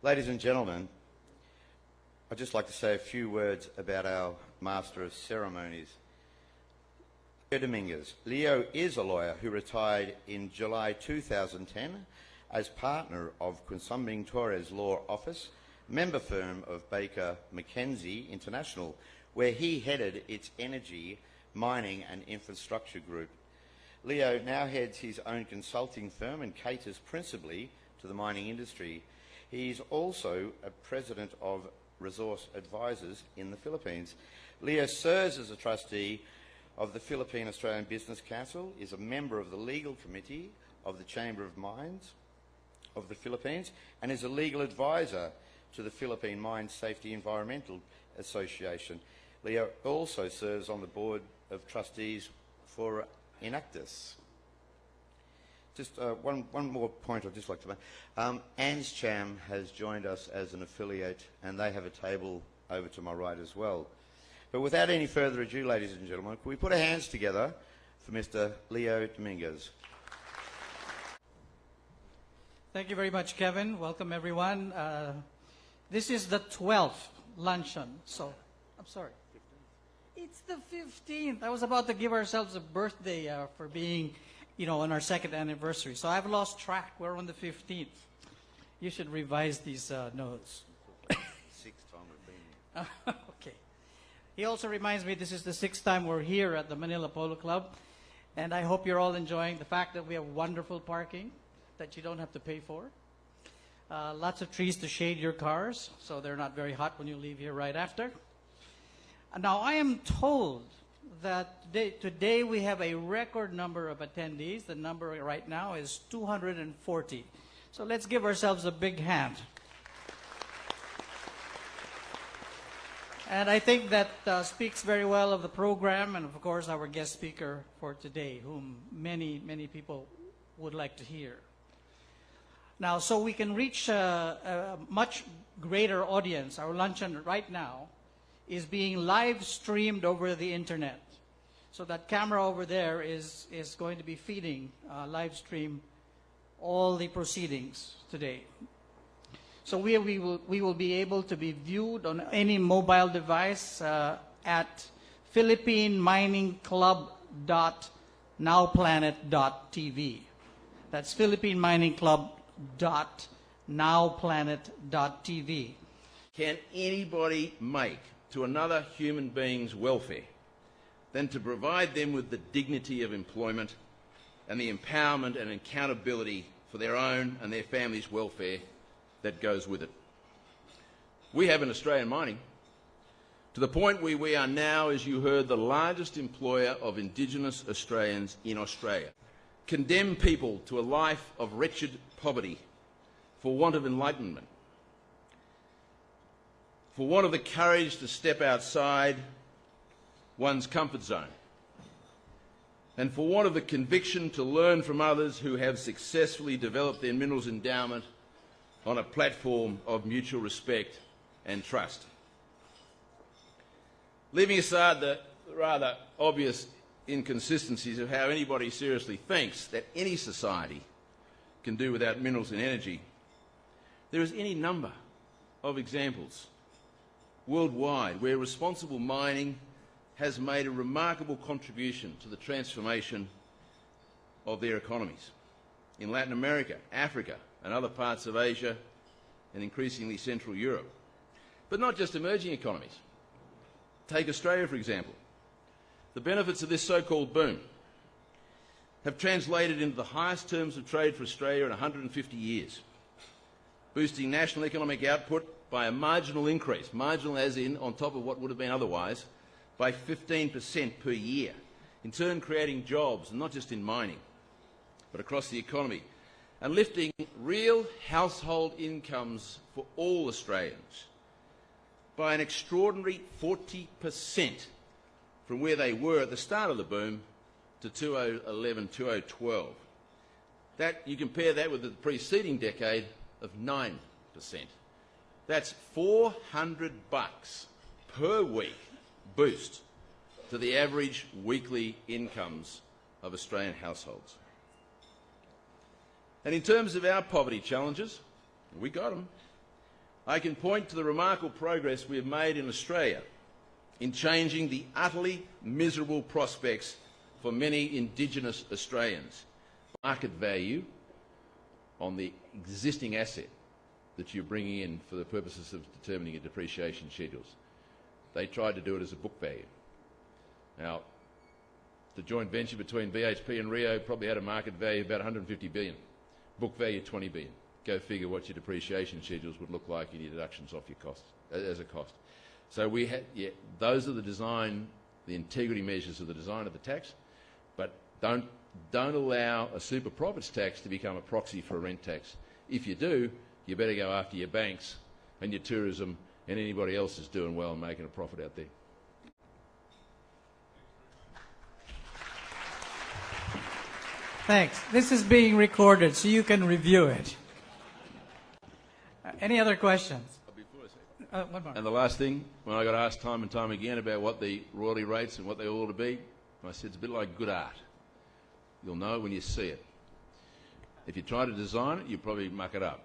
Ladies and gentlemen, I'd just like to say a few words about our Master of Ceremonies, Leo Dominguez. Leo is a lawyer who retired in July 2010 as partner of Quinsumbing Torres Law Office, member firm of Baker McKenzie International, where he headed its energy, mining and infrastructure group. Leo now heads his own consulting firm and caters principally to the mining industry. He's also a president of Resource Advisors in the Philippines. Leo serves as a trustee of the Philippine Australian Business Council, is a member of the legal committee of the Chamber of Mines of the Philippines, and is a legal advisor to the Philippine Mine Safety Environmental Association. Leo also serves on the board of trustees for Inactus. Just one more point I'd just like to make. ANSCHAM has joined us as an affiliate, and they have a table over to my right as well. But without any further ado, ladies and gentlemen, can we put our hands together for Mr. Leo Dominguez? Thank you very much, Kevin. Welcome, everyone. This is the 12th luncheon, so I'm sorry. 15th. It's the 15th. I was about to give ourselves a birthday for being, on our second anniversary. So I've lost track. We're on the 15th. You should revise these notes. Sixth time we've been here. Okay. He also reminds me this is the 6th time we're here at the Manila Polo Club. And I hope you're all enjoying the fact that we have wonderful parking that you don't have to pay for. Lots of trees to shade your cars, so they're not very hot when you leave here right after. Now, I am told that today we have a record number of attendees. The number right now is 240. So let's give ourselves a big hand. And I think that speaks very well of the program and, of course, our guest speaker for today, whom many, many people would like to hear. Now, so we can reach a much greater audience, our luncheon right now is being live streamed over the internet. So that camera over there is going to be feeding live stream all the proceedings today. So we will be able to be viewed on any mobile device at philippineminingclub.nowplanet.tv. That's philippineminingclub.nowplanet.tv. Can anybody make to another human being's welfare than to provide them with the dignity of employment and the empowerment and accountability for their own and their family's welfare that goes with it? We have in Australian mining, to the point where we are now, as you heard, the largest employer of Indigenous Australians in Australia. Condemn people to a life of wretched poverty for want of enlightenment, for want of the courage to step outside one's comfort zone, and for want of the conviction to learn from others who have successfully developed their minerals endowment on a platform of mutual respect and trust. Leaving aside the rather obvious inconsistencies of how anybody seriously thinks that any society can do without minerals and energy, there is any number of examples worldwide where responsible mining has made a remarkable contribution to the transformation of their economies. In Latin America, Africa, and other parts of Asia, and increasingly Central Europe. But not just emerging economies. Take Australia, for example. The benefits of this so-called boom have translated into the highest terms of trade for Australia in 150 years, boosting national economic output by a marginal increase, marginal as in on top of what would have been otherwise, by 15% per year, in turn creating jobs, and not just in mining, but across the economy, and lifting real household incomes for all Australians by an extraordinary 40% from where they were at the start of the boom to 2011, 2012. That, you compare that with the preceding decade of 9%. That's $400 per week boost to the average weekly incomes of Australian households. And in terms of our poverty challenges, we got them. I can point to the remarkable progress we have made in Australia in changing the utterly miserable prospects for many Indigenous Australians. Market value on the existing asset that you're bringing in for the purposes of determining your depreciation schedules. They tried to do it as a book value. Now, the joint venture between BHP and Rio probably had a market value of about 150 billion. Book value 20 billion. Go figure what your depreciation schedules would look like in your deductions off your costs as a cost. So we had, those are the design, the integrity measures of the design of the tax, but don't allow a super profits tax to become a proxy for a rent tax. If you do, you better go after your banks and your tourism and anybody else who's doing well and making a profit out there. Thanks. This is being recorded, so you can review it. Any other questions? Before I say One more. and the last thing, when I got asked time and time again about what the royalty rates and what they ought to be, I said it's a bit like good art. You'll know it when you see it. If you try to design it, you'll probably muck it up.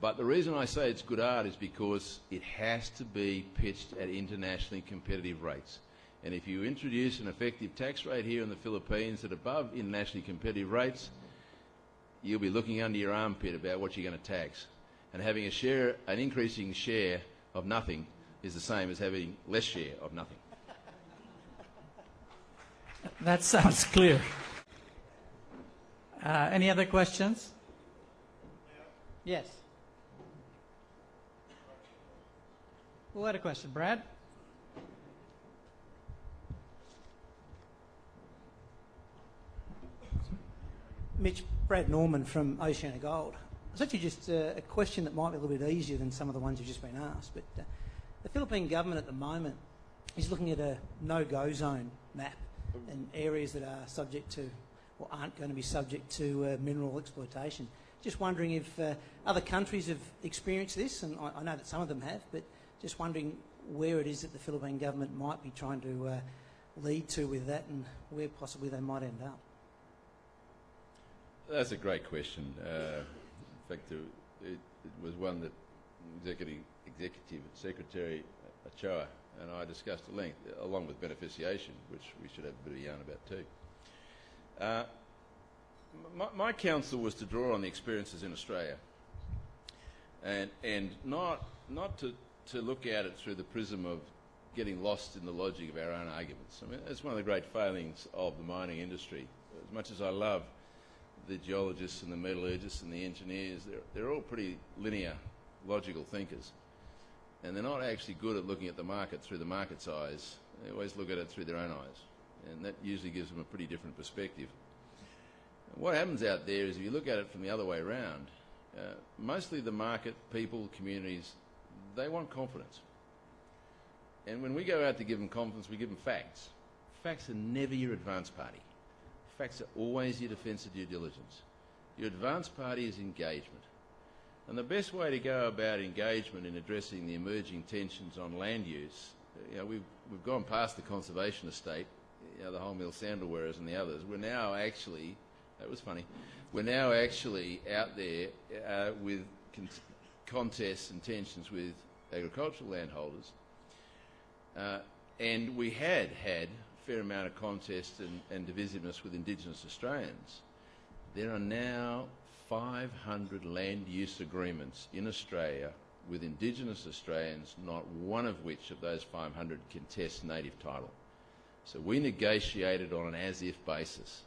But the reason I say it's good art is because it has to be pitched at internationally competitive rates. And if you introduce an effective tax rate here in the Philippines at above internationally competitive rates, you'll be looking under your armpit about what you're going to tax. And having an increasing share of nothing is the same as having less share of nothing. That sounds clear. Any other questions? Yes. Who had a question? Brad? Mitch, Brad Norman from Oceana Gold. It's actually just a question that might be a little bit easier than some of the ones you've just been asked. But the Philippine government at the moment is looking at a no-go zone map and areas that are subject to or aren't going to be subject to mineral exploitation. Just wondering if other countries have experienced this, and I know that some of them have, but just wondering where it is that the Philippine government might be trying to lead to with that and where possibly they might end up. That's a great question. In fact, it was one that Executive Secretary Ochoa and I discussed at length, along with beneficiation, which we should have a bit of a yarn about too. My counsel was to draw on the experiences in Australia and not to look at it through the prism of getting lost in the logic of our own arguments. I mean, that's one of the great failings of the mining industry. As much as I love the geologists and the metallurgists and the engineers, they're all pretty linear, logical thinkers. And they're not actually good at looking at the market through the market's eyes. They always look at it through their own eyes. And that usually gives them a pretty different perspective. What happens out there is if you look at it from the other way around, mostly the market, people, communities, they want confidence. And when we go out to give them confidence, we give them facts. Facts are never your advance party. Facts are always your defence of due diligence. Your advance party is engagement. And the best way to go about engagement in addressing the emerging tensions on land use, we've gone past the conservation estate, the whole mill sandalwearers and the others. We're now actually, that was funny, we're now actually out there with contests and tensions with agricultural landholders. And we had a fair amount of contest and divisiveness with Indigenous Australians. There are now 500 land use agreements in Australia with Indigenous Australians, not one of which of those 500 contests native title. So we negotiated on an as-if basis.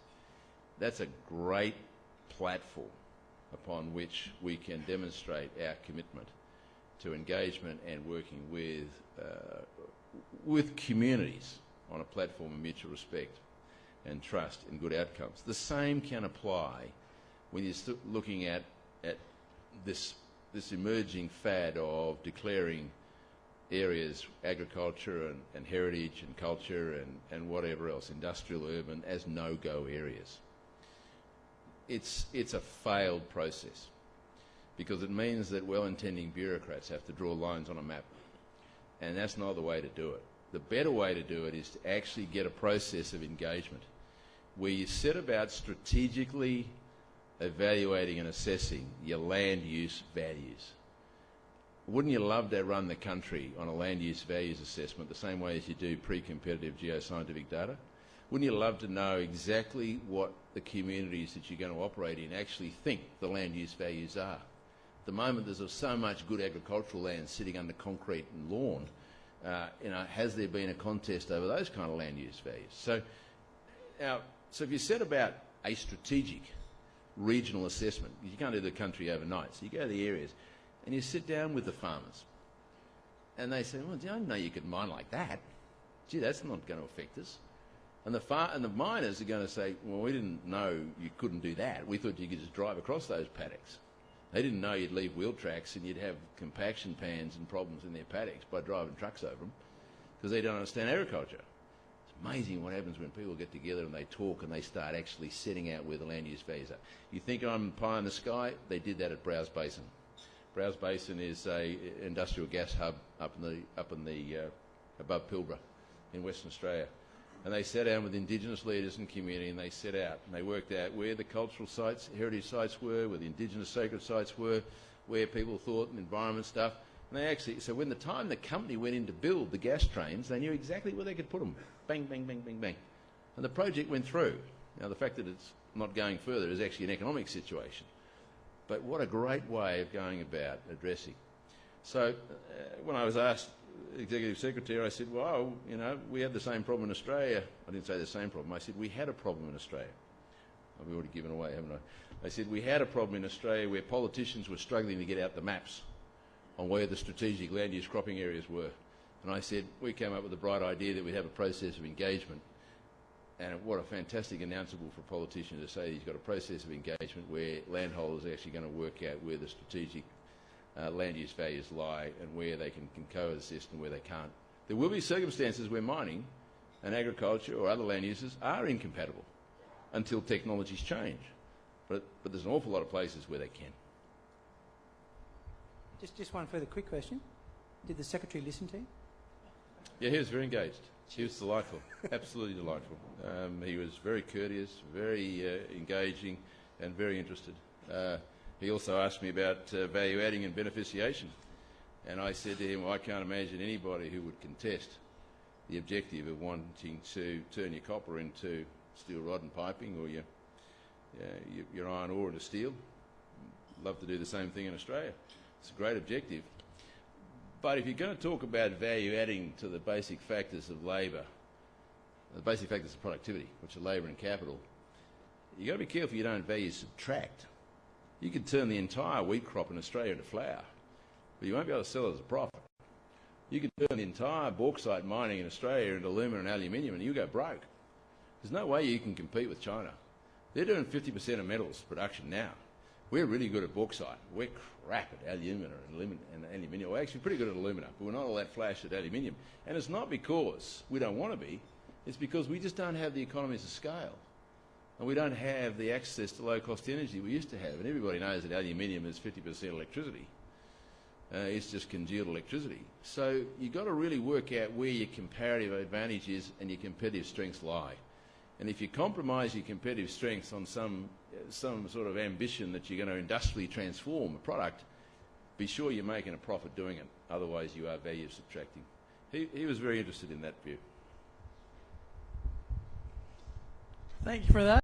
That's a great platform upon which we can demonstrate our commitment to engagement and working with communities on a platform of mutual respect and trust and good outcomes. The same can apply when you're looking at this emerging fad of declaring areas, agriculture and heritage and culture and whatever else, industrial, urban, as no-go areas. It's a failed process because it means that well-intending bureaucrats have to draw lines on a map, and that's not the way to do it. The better way to do it is to actually get a process of engagement where you set about strategically evaluating and assessing your land use values. wouldn't you love to run the country on a land use values assessment the same way as you do pre-competitive geoscientific data? Wouldn't you love to know exactly what the communities that you're going to operate in actually think the land use values are? At the moment, there's so much good agricultural land sitting under concrete and lawn. Has there been a contest over those kind of land use values? So if you set about a strategic regional assessment, you can't do the country overnight, so you go to the areas and you sit down with the farmers and they say, well, I didn't know you could mine like that. Gee, that's not going to affect us. And the miners are going to say, well, we didn't know you couldn't do that. We thought you could just drive across those paddocks. They didn't know you'd leave wheel tracks and you'd have compaction pans and problems in their paddocks by driving trucks over them because they don't understand agriculture. It's amazing what happens when people get together and they talk and they start actually setting out where the land use values are. You think I'm pie in the sky? They did that at Browse Basin. Browse Basin is a industrial gas hub up in the above Pilbara in Western Australia. And they sat down with Indigenous leaders and community and they set out and they worked out where the cultural sites, heritage sites were, where the Indigenous sacred sites were, where people thought and environment stuff. And they actually, so when the time the company went in to build the gas trains, they knew exactly where they could put them. Bang, bang, bang, bang, bang. And the project went through. Now the fact that it's not going further is actually an economic situation. But what a great way of going about addressing. So when I was asked, Executive Secretary, I said, well, we had the same problem in Australia. I didn't say the same problem. I said, we had a problem in Australia. I've already given away, haven't I? I said, we had a problem in Australia where politicians were struggling to get out the maps on where the strategic land use cropping areas were. And I said, we came up with the bright idea that we'd have a process of engagement. And what a fantastic announcement for a politician to say he's got a process of engagement where landholders are actually going to work out where the strategic land use values lie and where they can coexist and where they can't. There will be circumstances where mining and agriculture or other land uses are incompatible until technologies change. But there's an awful lot of places where they can. Just one further quick question. Did the Secretary listen to you? Yeah, he was very engaged. He was delightful, absolutely delightful. He was very courteous, very engaging and very interested. He also asked me about value adding and beneficiation. And I said to him, well, I can't imagine anybody who would contest the objective of wanting to turn your copper into steel rod and piping or your iron ore into steel. Love to do the same thing in Australia. It's a great objective. But if you're going to talk about value adding to the basic factors of labour, the basic factors of productivity, which are labour and capital, you've got to be careful you don't value subtract. You could turn the entire wheat crop in Australia into flour, but you won't be able to sell it as a profit. You could turn the entire bauxite mining in Australia into alumina and aluminium and you go broke. There's no way you can compete with China. They're doing 50% of metals production now. We're really good at bauxite. We're crap at alumina and aluminium. We're actually pretty good at alumina, but we're not all that flash at aluminium. And it's not because we don't want to be, it's because we just don't have the economies of scale. And we don't have the access to low-cost energy we used to have. And everybody knows that aluminium is 50% electricity. It's just congealed electricity. So you've got to really work out where your comparative advantage is and your competitive strengths lie. And if you compromise your competitive strengths on some sort of ambition that you're going to industrially transform a product, be sure you're making a profit doing it. Otherwise, you are value subtracting. He was very interested in that view. Thank you for that.